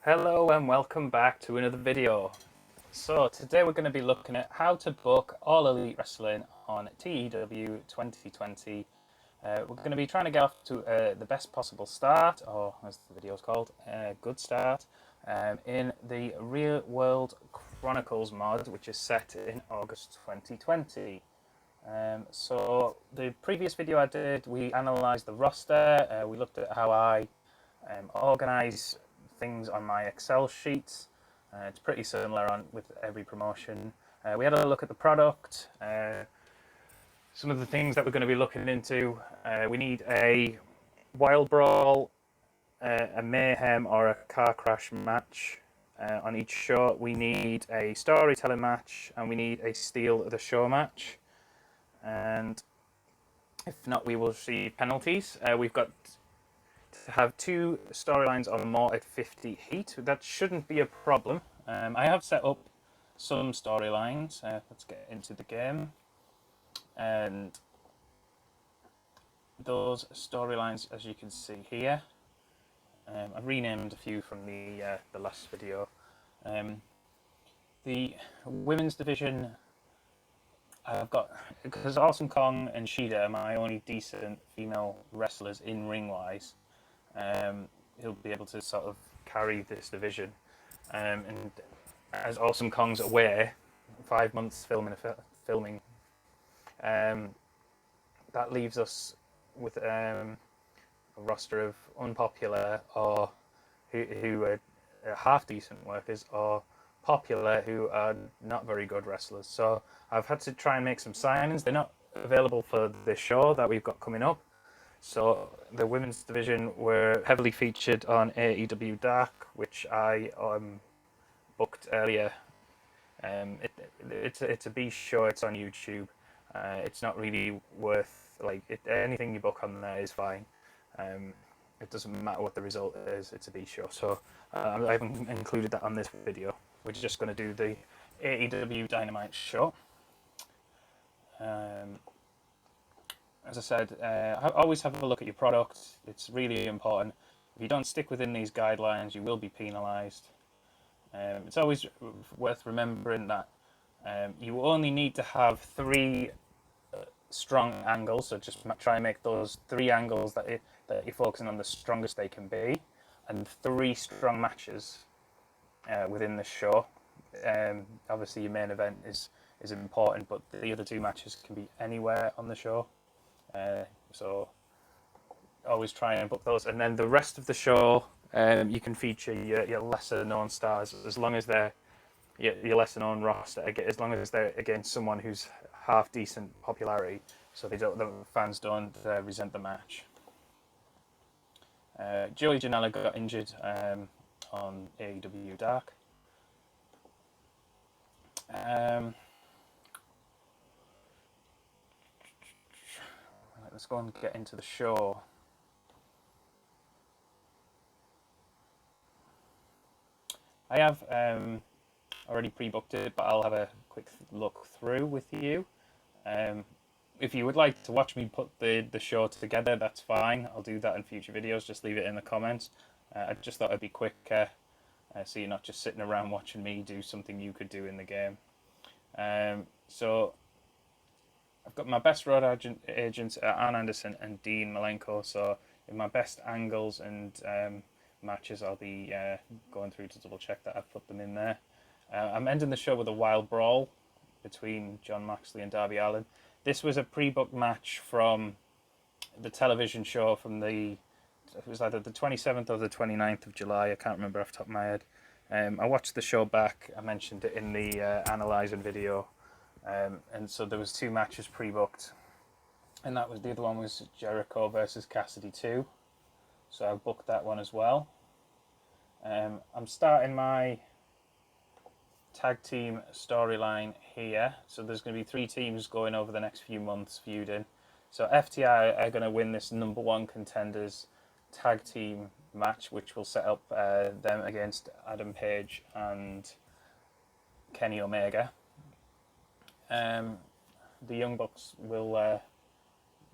Hello and welcome back to another video. So today we're going to be looking at how to book All Elite Wrestling on TEW 2020. We're going to be trying to get off to the best possible start, or as the video is called, a good start, in the Real World Chronicles Mod, which is set in August 2020. So the previous video I did, we analysed the roster, we looked at how I organise things on my Excel sheets. It's pretty similar on with every promotion. We had a look at the product, some of the things that we're going to be looking into. We need a Wild Brawl, a Mayhem or a Car Crash match on each show. We need a storytelling match, and we need a Steal the Show match. And if not, we will see penalties. We've got to have 2 storylines or more at 50 heat. That shouldn't be a problem. I have set up some storylines. Let's get into the game. And those storylines, as you can see here, I've renamed a few from the last video. The women's division, I've got, because Awesome Kong and Shida are my only decent female wrestlers in ring-wise, he'll be able to sort of carry this division. And as Awesome Kong's aware, 5 months filming, that leaves us with a roster of unpopular or who are half decent workers, or popular who are not very good wrestlers. So I've had to try and make some signings. They're not available for this show that we've got coming up. So the women's division were heavily featured on AEW Dark, which I booked earlier. It's a B show. It's on YouTube. It's not really worth, anything you book on there is fine. It doesn't matter what the result is. It's a B show. So I haven't included that on this video. We're just going to do the AEW Dynamite show. As I said, always have a look at your product. It's really important. If you don't stick within these guidelines, you will be penalised. It's always worth remembering that you only need to have 3 strong angles, so just try and make those 3 angles that you're focusing on the strongest they can be, and 3 strong matches within the show. Obviously your main event is important, but the other 2 matches can be anywhere on the show. So always try and book those, and then the rest of the show, you can feature your lesser known stars, as long as they're your lesser known roster, as long as they're against someone who's half decent popularity, so the fans don't resent the match. Joey Janela got injured on AEW Dark. Let's go and get into the show. I have already pre-booked it, but I'll have a quick look through with you. If you would like to watch me put the show together, that's fine. I'll do that in future videos. Just leave it in the comments. I just thought it'd be quicker, so you're not just sitting around watching me do something you could do in the game. So I've got my best road agents, Arn Anderson and Dean Malenko. So in my best angles and matches, I'll be going through to double check that I've put them in there. I'm ending the show with a Wild Brawl between John Moxley and Darby Allin. This was a pre-booked match from the television show from it was either the 27th or the 29th of July. I can't remember off the top of my head. I watched the show back. I mentioned it in the analysing video. And so there was 2 matches pre-booked. And the other one was Jericho versus Cassidy 2. So I've booked that one as well. I'm starting my tag team storyline here. So there's going to be 3 teams going over the next few months feuding. So FTR are going to win this #1 contenders tag team match, which will set up them against Adam Page and Kenny Omega. The Young Bucks will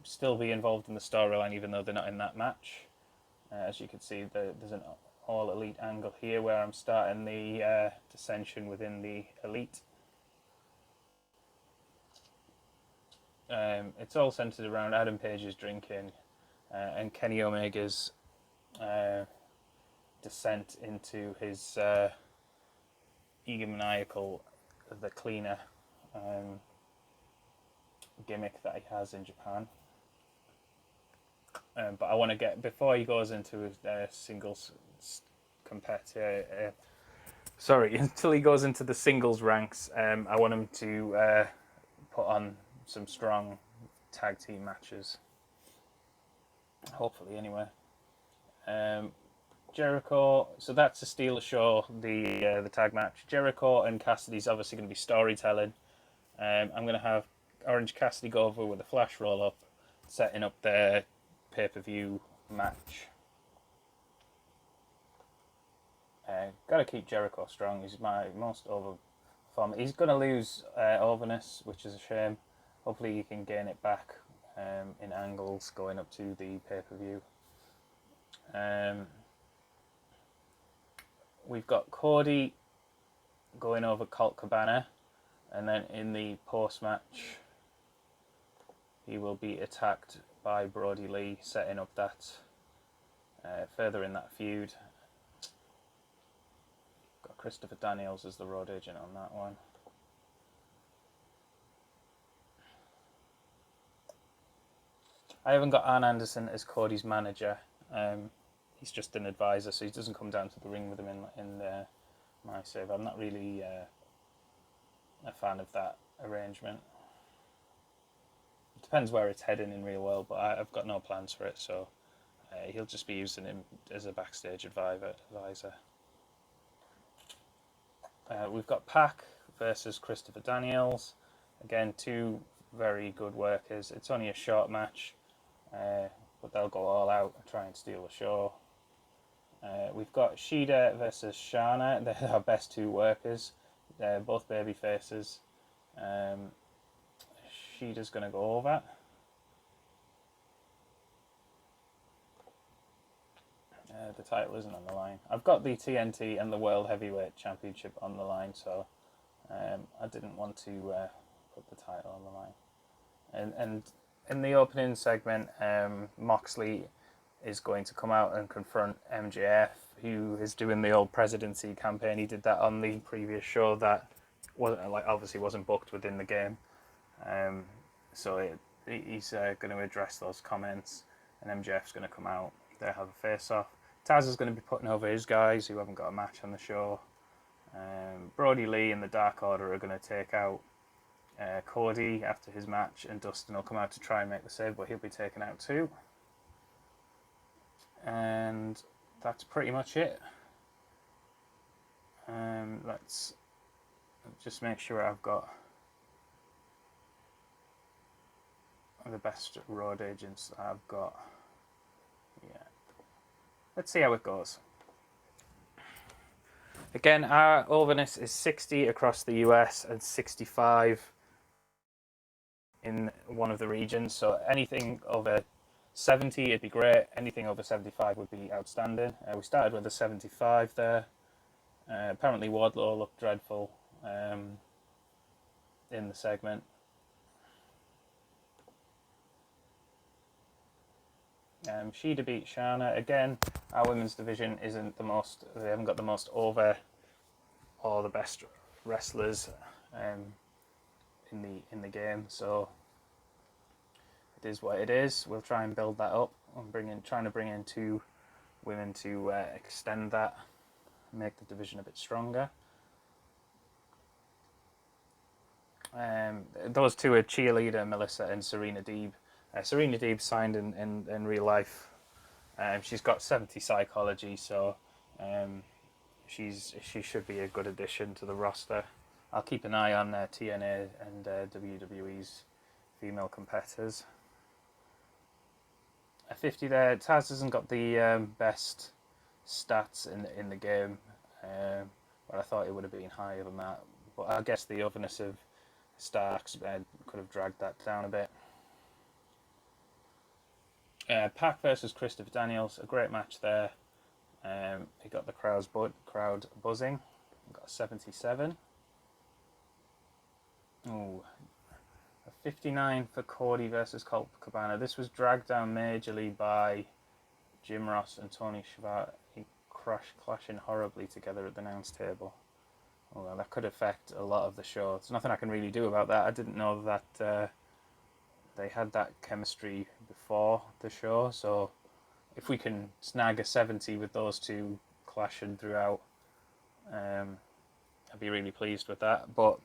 still be involved in the storyline, even though they're not in that match. As you can see, there's an All Elite angle here, where I'm starting the dissension within the Elite. It's all centered around Adam Page's drinking and Kenny Omega's descent into his egomaniacal, the cleaner gimmick that he has in Japan. But I want to get, before he goes into his singles competitor, until he goes into the singles ranks, I want him to put on some strong tag team matches. Hopefully, anyway. Jericho, so that's to steal the show, the tag match. Jericho and Cassidy's obviously going to be storytelling. I'm going to have Orange Cassidy go over with a flash roll up, setting up their pay-per-view match. Got to keep Jericho strong. He's my most over form. He's going to lose overness, which is a shame. Hopefully he can gain it back in angles going up to the pay-per-view. We've got Cody going over Colt Cabana, and then in the post-match he will be attacked by Brody Lee, setting up that further in that feud. Got Christopher Daniels as the road agent on that one. I haven't got Arn Anderson as Cody's manager. He's just an advisor, so he doesn't come down to the ring with him in my save. I'm not really a fan of that arrangement. It depends where it's heading in Real World, but I've got no plans for it, so he'll just be using him as a backstage advisor. We've got Pac versus Christopher Daniels. Again, two very good workers. It's only a short match, but they'll go all out and try and steal the show. We've got Shida versus Shana. They're our best two workers. They're both baby faces. Shida's going to go over. The title isn't on the line. I've got the TNT and the World Heavyweight Championship on the line, so I didn't want to put the title on the line. And in the opening segment, Moxley is going to come out and confront MJF, who is doing the old presidency campaign. He did that on the previous show that obviously wasn't booked within the game. So he's going to address those comments, and MJF's going to come out. They'll have a face-off. Taz is going to be putting over his guys who haven't got a match on the show. Brody Lee and the Dark Order are going to take out Cody after his match, and Dustin will come out to try and make the save, but he'll be taken out too. And that's pretty much it. Let's just make sure I've got the best road agents that I've got. Yeah. Let's see how it goes. Again, our overness is 60 across the US and 65 in one of the regions. So anything over 70, it'd be great. Anything over 75 would be outstanding. We started with a 75 there. Apparently Wardlow looked dreadful in the segment. Shida beat Shana. Again, our women's division isn't the most, they haven't got the most over or the best wrestlers in the game, so it is what it is. We'll try and build that up. I'm trying to bring in two women to extend that, make the division a bit stronger. Those two are Cheerleader, Melissa, and Serena Deeb. Serena Deeb signed in real life. She's got 70 psychology, so she should be a good addition to the roster. I'll keep an eye on TNA and WWE's female competitors. 50 there. Taz hasn't got the best stats in the game, but I thought it would have been higher than that. But I guess the overness of Starks could have dragged that down a bit. Pac versus Christopher Daniels, a great match there. He got the crowd buzzing. He got a 77. Ooh, a 59 for Cody versus Colt Cabana. This was dragged down majorly by Jim Ross and Tony Schiavone clashing horribly together at the announce table. Oh, well, that could affect a lot of the show. There's nothing I can really do about that. I didn't know that they had that chemistry before the show, so if we can snag a 70 with those two clashing throughout, I'd be really pleased with that. But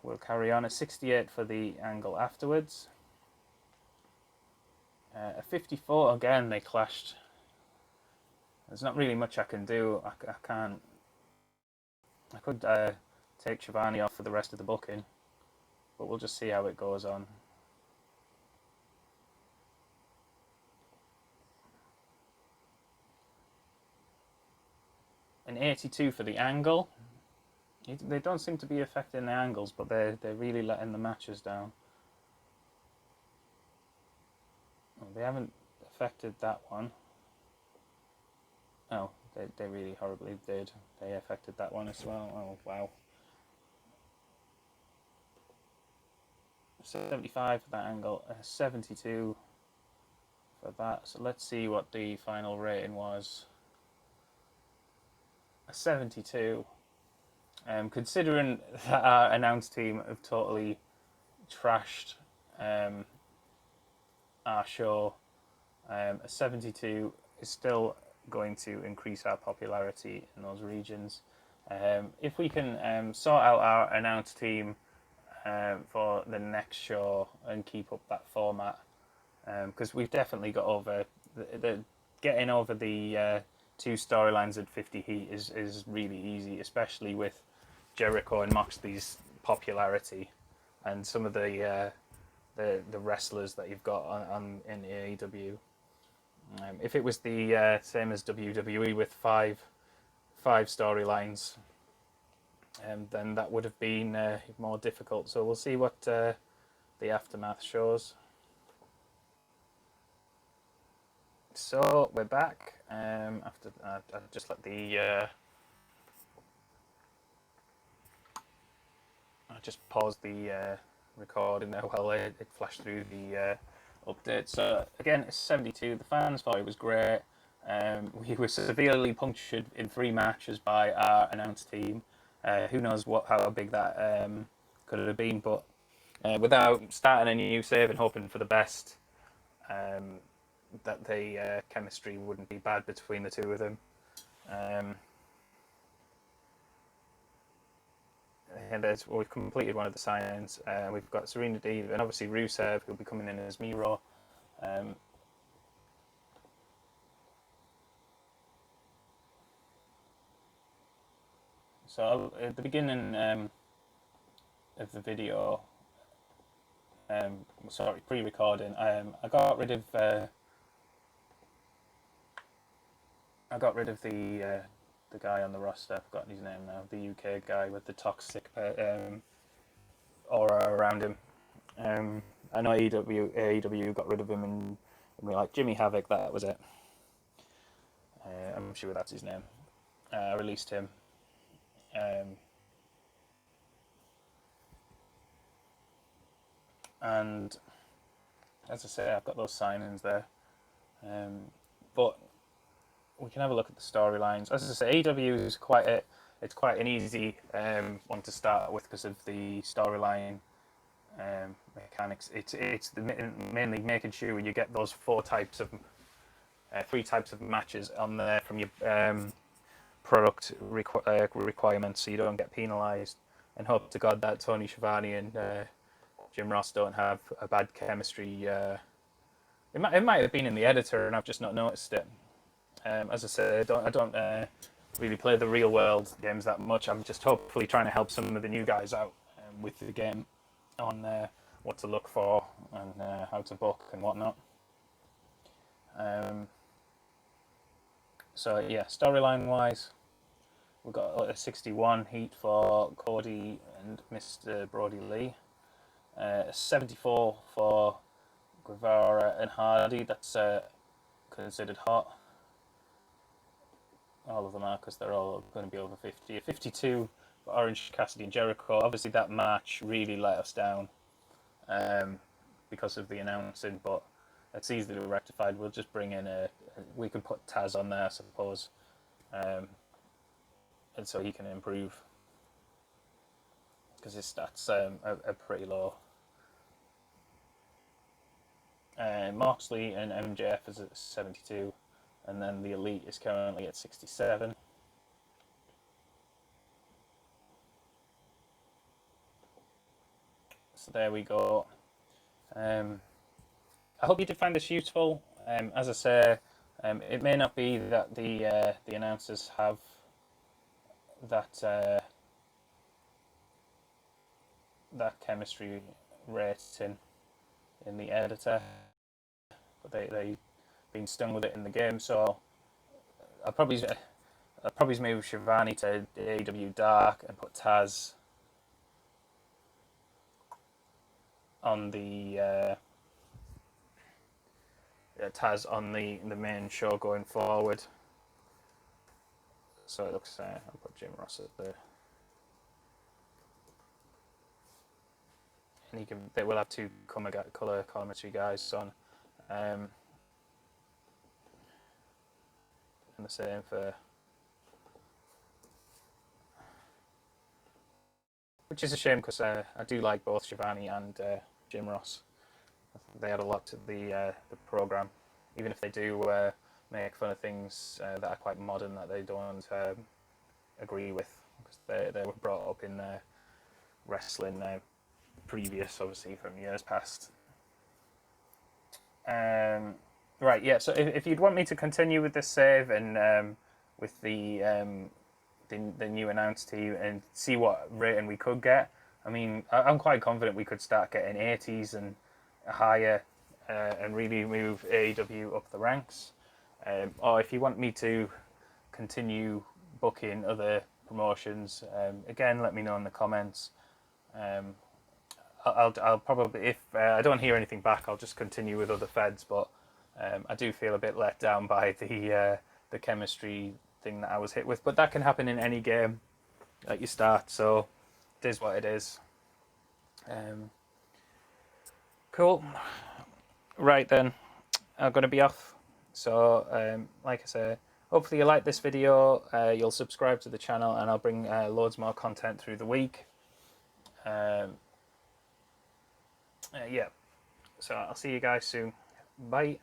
we'll carry on. A 68 for the angle afterwards. A 54, again, they clashed. There's not really much I can do. I can't. I could take Shivani off for the rest of the booking, but we'll just see how it goes on. An 82 for the angle. They don't seem to be affecting the angles, but they're really letting the matches down. Oh, they haven't affected that one. Oh, they really horribly did. They affected that one as well. Oh, wow. 75 for that angle, 72 for that. So let's see what the final rating was. A 72. Considering that our announce team have totally trashed our show, a 72 is still going to increase our popularity in those regions. If we can sort out our announce team for the next show and keep up that format, because we've definitely got over the getting over the two storylines at 50 heat is really easy, especially with Jericho and Moxley's popularity and some of the wrestlers that you've got on in AEW. If it was the same as WWE with five storylines, then that would have been more difficult. So we'll see what the aftermath shows. So we're back after I just let the I just paused the recording there while it flashed through the update. So again, it's 72. The fans thought it was great. We were severely punctured in 3 matches by our announce team. Who knows how big that could have been, but without starting a new save and hoping for the best, that the chemistry wouldn't be bad between the two of them. And we've completed one of the sign-ins. We've got Serena Deeb and obviously Rusev, who'll be coming in as Miro. So at the beginning of the video, sorry, pre-recording, I got rid of the guy on the roster. I've forgotten his name now. The UK guy with the toxic aura around him. I know AEW got rid of him, and we like Jimmy Havoc. That was it. I'm sure that's his name. I released him. And as I say, I've got those sign-ins there. But we can have a look at the storylines. As I say, AEW is quite an easy one to start with because of the storyline mechanics. It's mainly making sure you get those 3 types of matches on there from your product requirements, so you don't get penalised. And hope to God that Tony Schiavone and Jim Ross don't have a bad chemistry. It might have been in the editor, and I've just not noticed it. As I said, I don't really play the real world games that much. I'm just hopefully trying to help some of the new guys out with the game on what to look for and how to book and whatnot. So yeah, storyline wise, we've got a 61 heat for Cody and Mr. Brody Lee. 74 for Guevara and Hardy. That's considered hot. all of them are, because they're all going to be over 50. 52 for Orange Cassidy and Jericho. Obviously, that match really let us down because of the announcing, but it's easily rectified. We'll just bring in we can put Taz on there, I suppose, and so he can improve, because his stats are pretty low. Moxley and MJF is at 72, and then the Elite is currently at 67. So there we go. I hope you did find this useful. As I say, it may not be that the announcers have that that chemistry rating in the editor, but they've been stung with it in the game. So I'll probably move Shivani to AEW Dark and put Taz on the main show going forward. So it looks, I'll put Jim Ross at the, and they will have two colour commentary guys on, and the same for, which is a shame, because I do like both Shivani and Jim Ross. They add a lot to the program, even if they do make fun of things that are quite modern that they don't agree with, because they were brought up in wrestling previous, obviously, from years past. Right, yeah. So if you'd want me to continue with this save and with the new announced team and see what rating we could get, I mean, I'm quite confident we could start getting 80s and higher, and really move AEW up the ranks. Or if you want me to continue booking other promotions, again, let me know in the comments. I'll probably, if I don't hear anything back, I'll just continue with other feds. But I do feel a bit let down by the chemistry thing that I was hit with. But that can happen in any game that you start, so it is what it is. Cool. Right then, I'm going to be off. So, like I say, hopefully you like this video. You'll subscribe to the channel, and I'll bring loads more content through the week. Yeah. So I'll see you guys soon. Bye.